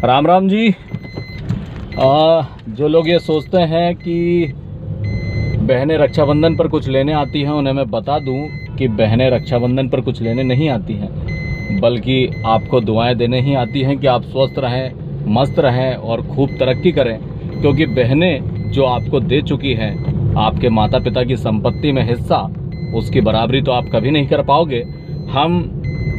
राम राम जी। जो लोग ये सोचते हैं कि बहनें रक्षाबंधन पर कुछ लेने आती हैं, उन्हें मैं बता दूं कि बहनें रक्षाबंधन पर कुछ लेने नहीं आती हैं, बल्कि आपको दुआएं देने ही आती हैं कि आप स्वस्थ रहें, मस्त रहें और खूब तरक्की करें। क्योंकि बहनें जो आपको दे चुकी हैं आपके माता पिता की संपत्ति में हिस्सा, उसकी बराबरी तो आप कभी नहीं कर पाओगे।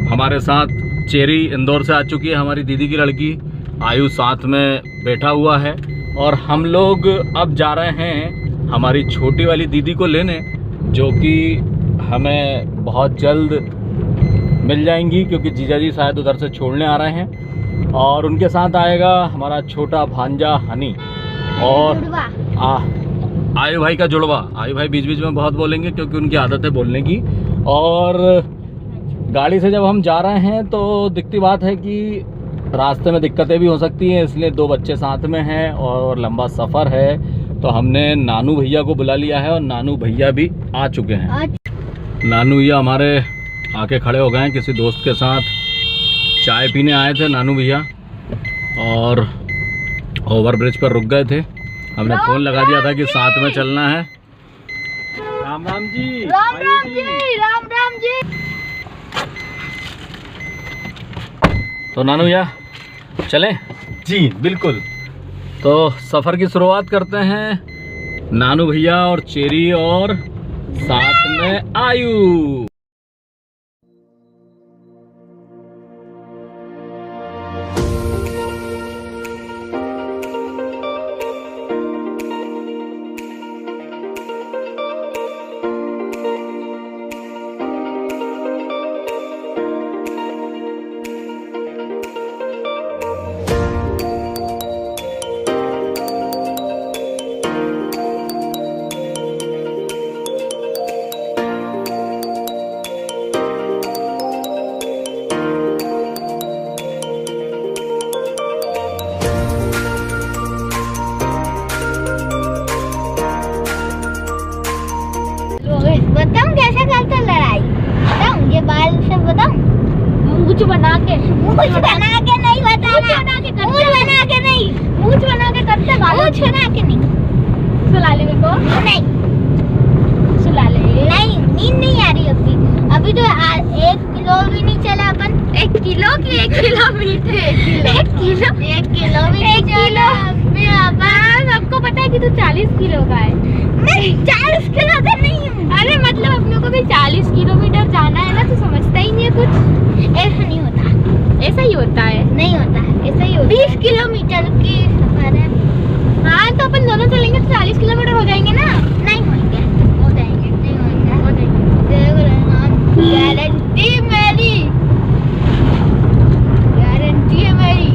हमारे साथ चेरी इंदौर से आ चुकी है, हमारी दीदी की लड़की आयु साथ में बैठा हुआ है, और हम लोग अब जा रहे हैं हमारी छोटी वाली दीदी को लेने, जो कि हमें बहुत जल्द मिल जाएंगी, क्योंकि जीजा जी शायद उधर से छोड़ने आ रहे हैं। और उनके साथ आएगा हमारा छोटा भांजा हनी और आयु भाई का जुड़वा। आयु भाई बीच बीच में बहुत बोलेंगे क्योंकि उनकी आदत है बोलने की। और गाड़ी से जब हम जा रहे हैं तो दिखती बात है कि रास्ते में दिक्कतें भी हो सकती हैं, इसलिए 2 बच्चे साथ में हैं और लंबा सफ़र है, तो हमने नानू भैया को बुला लिया है और नानू भैया भी आ चुके हैं। नानू भैया हमारे आके खड़े हो गए हैं, किसी दोस्त के साथ चाय पीने आए थे नानू भैया, और ओवर ब्रिज पर रुक गए थे। हमने फ़ोन लगा दिया था कि साथ में चलना है। राम राम जी। राम राम जी। राम राम जी। तो नानू भैया चलें? जी बिल्कुल। तो सफ़र की शुरुआत करते हैं नानू भैया और चेरी और साथ में आयु। बताऊं कैसे करते लड़ाई? बताऊं ये बाल से बताऊं? मूंछ बना के नहीं बताना। मूंछ बना के नहीं। मूंछ बना के करते बाल। मूंछ बना के नहीं। सुला ले मेरे को। नहीं सुला ले। नहीं नींद नहीं आ रही अभी तो 1 किलो भी नहीं चला अपन। 1 किलो की 1 किलोमीटर। 1 किलो भी नहीं चला। सबको पता है कि तू 40 किलो का है। नहीं 40 किलो का नहीं हूँ। अरे मतलब अपने को भी 40 किलोमीटर जाना है ना, तो समझता ही नहीं है कुछ। ऐसा नहीं होता। ऐसा ही होता है। नहीं होता है, ऐसा ही होता है। 20 किलोमीटर की सफर है। हाँ तो अपन दोनों चलेंगे तो 40 किलोमीटर हो जाएंगे ना? नहीं होंगे। हो जाएंगे। नहीं होंगे। हो जाएंगे। गारंटी मेरी। गारंटी है मेरी।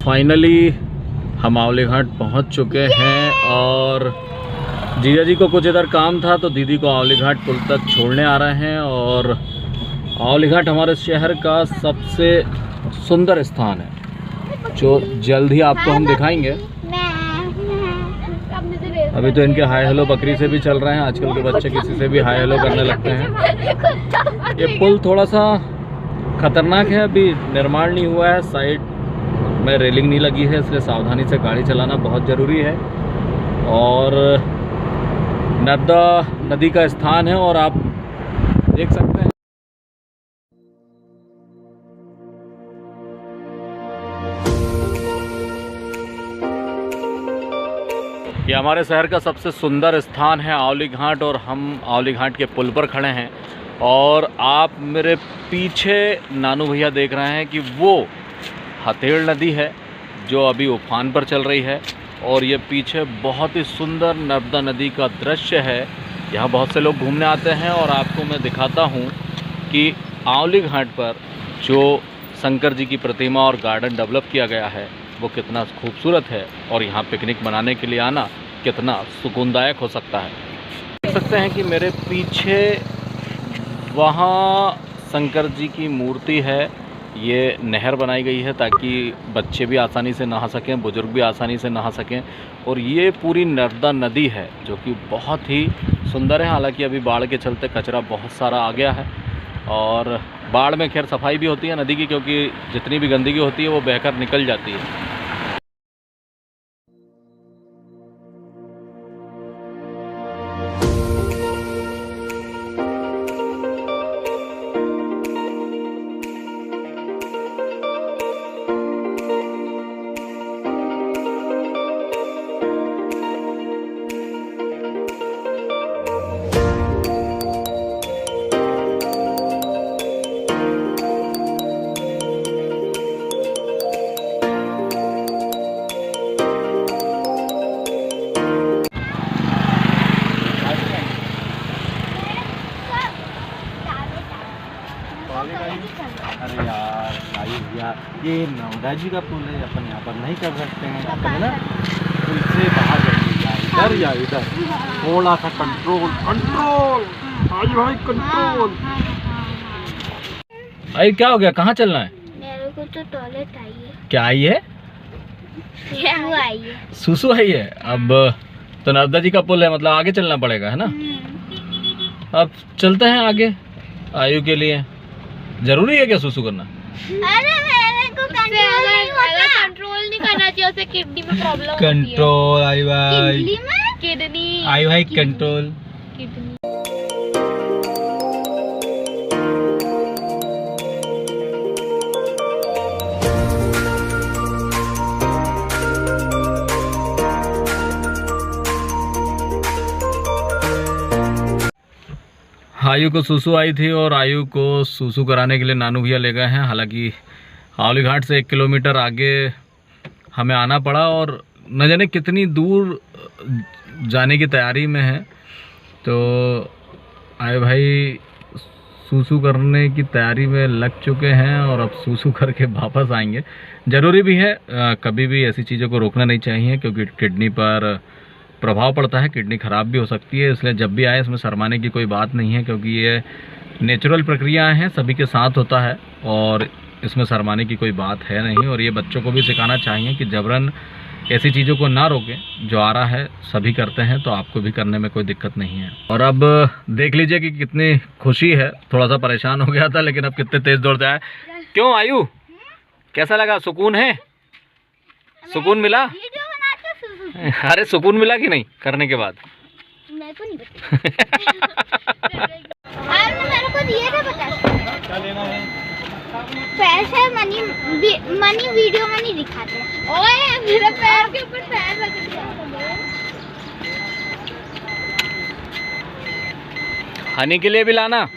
फाइनली हम आंवले घाट पहुंच चुके हैं और जीजा जी को कुछ इधर काम था तो दीदी को आवली घाट पुल तक छोड़ने आ रहे हैं। और आवली घाट हमारे शहर का सबसे सुंदर स्थान है जो जल्द ही आपको हम दिखाएंगे। अभी तो इनके हाय हेलो बकरी से भी चल रहे हैं। आजकल के बच्चे किसी से भी हाय हेलो करने लगते हैं। ये पुल थोड़ा सा खतरनाक है, अभी निर्माण नहीं हुआ है, साइड में रेलिंग नहीं लगी है, इसलिए सावधानी से गाड़ी चलाना बहुत ज़रूरी है। और नर्मदा नदी का स्थान है और आप देख सकते हैं ये हमारे शहर का सबसे सुंदर स्थान है आवली घाट। और हम आवली घाट के पुल पर खड़े हैं और आप मेरे पीछे नानू भैया देख रहे हैं कि वो हथेड़ नदी है जो अभी उफान पर चल रही है। और ये पीछे बहुत ही सुंदर नर्मदा नदी का दृश्य है। यहाँ बहुत से लोग घूमने आते हैं और आपको मैं दिखाता हूँ कि आवली घाट पर जो शंकर जी की प्रतिमा और गार्डन डेवलप किया गया है वो कितना खूबसूरत है और यहाँ पिकनिक मनाने के लिए आना कितना सुकूनदायक हो सकता है। देख सकते हैं कि मेरे पीछे वहाँ शंकर जी की मूर्ति है। ये नहर बनाई गई है ताकि बच्चे भी आसानी से नहा सकें, बुजुर्ग भी आसानी से नहा सकें। और ये पूरी नर्मदा नदी है जो कि बहुत ही सुंदर है। हालांकि अभी बाढ़ के चलते कचरा बहुत सारा आ गया है और बाढ़ में खैर सफाई भी होती है नदी की, क्योंकि जितनी भी गंदगी होती है वो बहकर निकल जाती है। अरे यार ये नर्मदा जी का पुल है, अपन यहाँ पर नहीं कर सकते हैं। अपन ना पुल से बाहर जाएंगे, इधर या इधर थोड़ा सा कंट्रोल कंट्रोल। आज भाई कंट्रोल। अरे क्या हो गया, कहाँ चलना है? मेरे को तो टॉयलेट आई है। क्या आई है? सुसु आई है। सुसु आई है। अब तो नर्मदा जी का पुल है, मतलब आगे चलना पड़ेगा, है ना? अब चलते हैं आगे। आयु के लिए जरूरी है क्या सुसु करना? अरे मेरे को कंट्रोल नहीं करना चाहिए, उसे किडनी में प्रॉब्लम होती है। कंट्रोल आई भाई, किडनी आई भाई कंट्रोल। किडनी। आयु को सुसु आई थी और आयु को सुसु कराने के लिए नानू भैया ले गए हैं। हालांकि आवली घाट से 1 किलोमीटर आगे हमें आना पड़ा और न जाने कितनी दूर जाने की तैयारी में है। तो आयु भाई सुसु करने की तैयारी में लग चुके हैं और अब सुसु करके वापस आएंगे। ज़रूरी भी है, कभी भी ऐसी चीज़ों को रोकना नहीं चाहिए क्योंकि किडनी पर प्रभाव पड़ता है, किडनी ख़राब भी हो सकती है। इसलिए जब भी आए इसमें शर्माने की कोई बात नहीं है क्योंकि ये नेचुरल प्रक्रियाएं हैं, सभी के साथ होता है और इसमें शर्माने की कोई बात है नहीं। और ये बच्चों को भी सिखाना चाहिए कि जबरन ऐसी चीज़ों को ना रोकें। जो आ रहा है सभी करते हैं तो आपको भी करने में कोई दिक्कत नहीं है। और अब देख लीजिए कि कितनी खुशी है। थोड़ा सा परेशान हो गया था लेकिन अब कितने तेज़ दौड़ते आए। क्यों आयु, कैसा लगा? सुकून है? सुकून मिला? अरे सुकून मिला कि नहीं करने के बाद? मेरे को नहीं पता। मेरे को दिए थे 50। क्या लेना है? पैसे मनी वीडियो में नहीं दिखाते। ओए मेरे पैर के ऊपर पैर रख दिया। खाने के लिए भी लाना।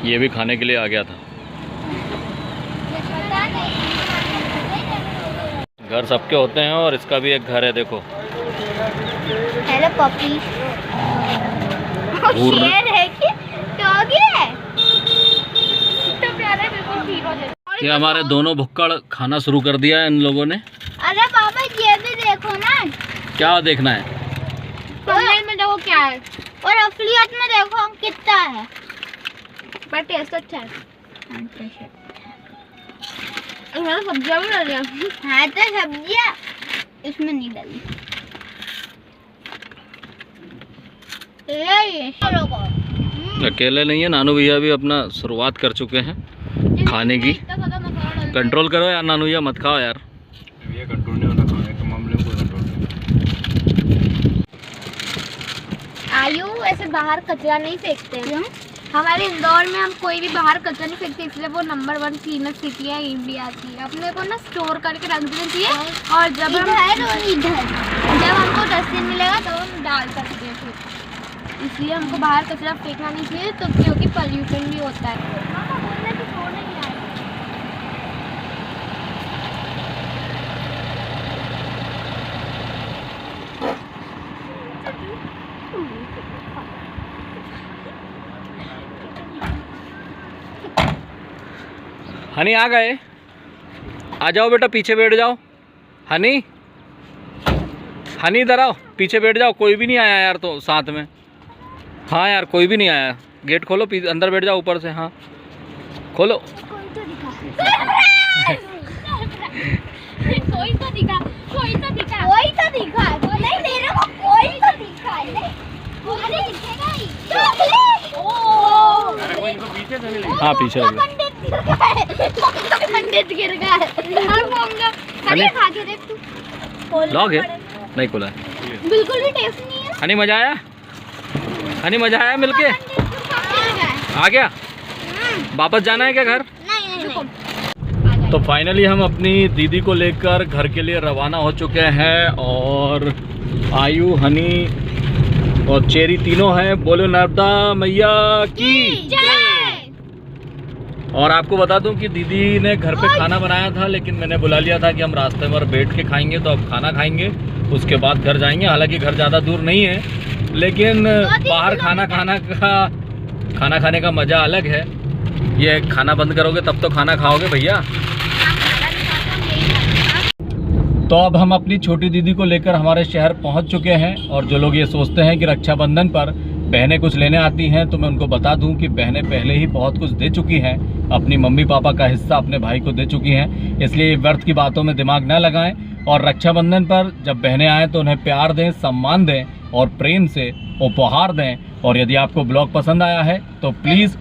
ये भी खाने के लिए आ गया था। पता नहीं घर सबके होते हैं और इसका भी एक घर है, देखो। Hello puppy. शेर है कि डॉगी है? तो प्यारा है, बिल्कुल हीरो जैसा। ये हमारे दोनों भुक्कड़ खाना शुरू कर दिया है इन लोगों ने। अरे पापा ये भी देखो ना। क्या देखना है? थंबनेल में देखो क्या है, और असलियत में देखो कितना है, पर टेस्ट अच्छा है। इसमें सब्जियां भी डाली हैं। हाँ तो सब्जियां इसमें नहीं डाली। अकेले नहीं है, नानू भैया भी अपना शुरुआत कर चुके हैं खाने की। कंट्रोल करो यार नानू भैया, मत खाओ यार। ये कंट्रोल नहीं होना, खाने के मामले में कोई कंट्रोल नहीं। आयु ऐसे बाहर कचरा नहीं फेंकते हैं। हमारे इंदौर में हम कोई भी बाहर कचरा नहीं फेंकते, इसलिए वो नंबर 1 क्लीनर सिटी है, इंडिया की। अपने को ना स्टोर करके रख देना चाहिए, और जब हमको डस्टबिन मिलेगा तो हम डाल सकते हैं फिर। इसलिए हमको बाहर कचरा फेंकना नहीं चाहिए, तो क्योंकि पॉल्यूशन भी होता है। हनी आ गए, आ जाओ बेटा, पीछे बैठ जाओ। हनी, हनी इधर आओ, पीछे बैठ जाओ। कोई भी नहीं आया यार तो साथ में। हाँ यार कोई भी नहीं आया। गेट खोलो, अंदर बैठ जाओ ऊपर से। हाँ खोलो। कोई तो दिखा। नहीं मेरे को कोई तो दिखा। अरे दिखेगा ही। हाँ पीछे रख लो। पंडित गिर गया। हनी खा के देख तू। लॉक है? नहीं खुला है। बिल्कुल भी टेस्ट नहीं है। हनी मजा आया? हनी मजा आया मिलके? आ गया? वापस जाना है क्या घर? नहीं। तो फाइनली हम अपनी दीदी को लेकर घर के लिए रवाना हो चुके हैं, और आयु, हनी और चेरी तीनों हैं। बोलो नर्मदा मैया की जय। और आपको बता दूं कि दीदी ने घर पे खाना बनाया था, लेकिन मैंने बुला लिया था कि हम रास्ते में बैठ के खाएंगे, तो अब खाना खाएंगे उसके बाद घर जाएंगे। हालांकि घर ज़्यादा दूर नहीं है, लेकिन बाहर खाना खाने का मज़ा अलग है। ये खाना बंद करोगे तब तो खाना खाओगे भैया। तो अब हम अपनी छोटी दीदी को लेकर हमारे शहर पहुंच चुके हैं, और जो लोग ये सोचते हैं कि रक्षाबंधन पर बहनें कुछ लेने आती हैं, तो मैं उनको बता दूं कि बहनें पहले ही बहुत कुछ दे चुकी हैं। अपनी मम्मी पापा का हिस्सा अपने भाई को दे चुकी हैं, इसलिए व्यर्थ की बातों में दिमाग न लगाएं। और रक्षाबंधन पर जब बहनें आएँ तो उन्हें प्यार दें, सम्मान दें और प्रेम से उपहार दें। और यदि आपको ब्लॉग पसंद आया है तो प्लीज़